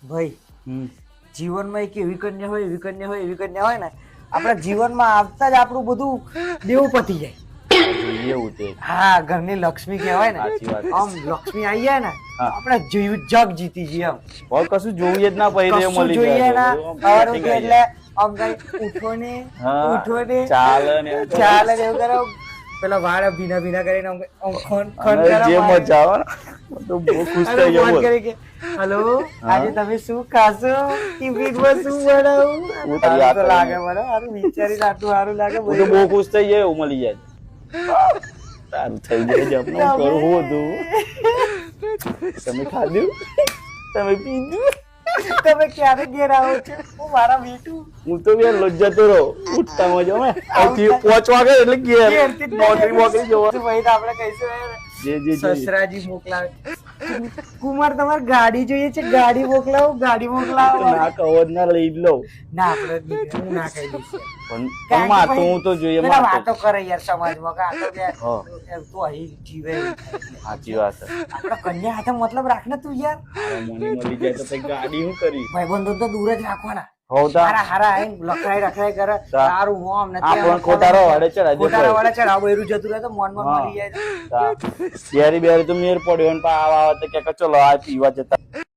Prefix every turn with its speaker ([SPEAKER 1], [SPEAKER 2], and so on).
[SPEAKER 1] ભાઈ
[SPEAKER 2] હમ
[SPEAKER 1] જીવનમાં એક એવી કન્યા હોય ને આપણા જીવનમાં આવતા જ આપણું બધું દેવું પતી જાય.
[SPEAKER 2] એવું છે.
[SPEAKER 1] હા, ઘરની લક્ષ્મી કહેવાય ને.
[SPEAKER 2] સાચી વાત.
[SPEAKER 1] આમ લક્ષ્મી આવી જાય ને
[SPEAKER 2] હા.
[SPEAKER 1] આપણે જગ જીતી જઈએ આમ.
[SPEAKER 2] और कશું જોઈએ જ ના પહેરે
[SPEAKER 1] કશું
[SPEAKER 2] મળી
[SPEAKER 1] જોઈએ
[SPEAKER 2] જાય
[SPEAKER 1] ના
[SPEAKER 2] તો બધું આમ
[SPEAKER 1] સવાર
[SPEAKER 2] setting
[SPEAKER 1] ઉઠી
[SPEAKER 2] આવી
[SPEAKER 1] એટલે આમ કઈ
[SPEAKER 2] હા,
[SPEAKER 1] ઉઠો ને
[SPEAKER 2] ચાલે ને એવું કરો.
[SPEAKER 1] ચાલે ને એવું કરો. પેલા વાળ ભીના ભીના કરીને આમ ખન
[SPEAKER 2] અને
[SPEAKER 1] કરો
[SPEAKER 2] જે
[SPEAKER 1] મારે.
[SPEAKER 2] મજા આવે ને તો બહુ ખુશ
[SPEAKER 1] અને
[SPEAKER 2] થઈ જાય
[SPEAKER 1] ફોન
[SPEAKER 2] બોલ.
[SPEAKER 1] કરી કે હલો
[SPEAKER 2] હા.
[SPEAKER 1] આજે તમે શું ખાશો ટિફિનમાં શું બનાવું
[SPEAKER 2] હું તારી
[SPEAKER 1] સારું
[SPEAKER 2] આ
[SPEAKER 1] તો
[SPEAKER 2] કરીને.
[SPEAKER 1] લાગે મને સારું વિચારીને આટલું સારું લાગે
[SPEAKER 2] હું તો બહુ ખુશ થઈ જાય એવું મળી જાય. સારું થઈ જાય જપનું કરું હું હતું. તમે ખાધું? તમે પીધું?
[SPEAKER 1] તમે ક્યારે ઘેર આવો છો હું મારા મીઠું
[SPEAKER 2] હું તો બે લજ્જતો રહો ઉઠતા મજા અમે અહીંથી 5 વાગે એટલે ઘેર
[SPEAKER 1] ઘેરથી જ
[SPEAKER 2] નોકરી જોવા
[SPEAKER 1] ભાઈ તો આપણે કહીશું
[SPEAKER 2] જે જે જોઈએ.
[SPEAKER 1] સસરાજી મોકલાવે કુમાર તમારે ગાડી જોઈએ છે ગાડી મોકલાવો
[SPEAKER 2] ના કહો જ ના લઈ જ લઉં
[SPEAKER 1] ના આપણે હું ના કહી દઈશ
[SPEAKER 2] પણ માથું હું તો જોઈએ
[SPEAKER 1] પેલા
[SPEAKER 2] માથું.
[SPEAKER 1] વાતો કરે યાર સમાજમાં કે આ તો યાર
[SPEAKER 2] હા.
[SPEAKER 1] એમ તો અહીં જીવે
[SPEAKER 2] સાચી વાત છે.
[SPEAKER 1] આપણા કન્યા હાથે મતલબ રાખ ને તું યાર
[SPEAKER 2] હવે મને મળી જાય તો પછી ગાડી શું કરી
[SPEAKER 1] ભાઈબંધો તો દૂર જ રાખવાના
[SPEAKER 2] હોવ તા
[SPEAKER 1] હારા હારા આઈને લખરાઈ કરે
[SPEAKER 2] તા.
[SPEAKER 1] સારું હોમ ને
[SPEAKER 2] આપણને ખોટારો વાળે ચડાઈ દે
[SPEAKER 1] ખોટારા
[SPEAKER 2] ભાઈ.
[SPEAKER 1] વાળે ચડાવ બૈરું જતું રહે તો મન
[SPEAKER 2] હા.
[SPEAKER 1] મળી જાય
[SPEAKER 2] બેરી તો મેર પડ્યો ને પા આવા આવે તો કે ચલો આ પીવા જતા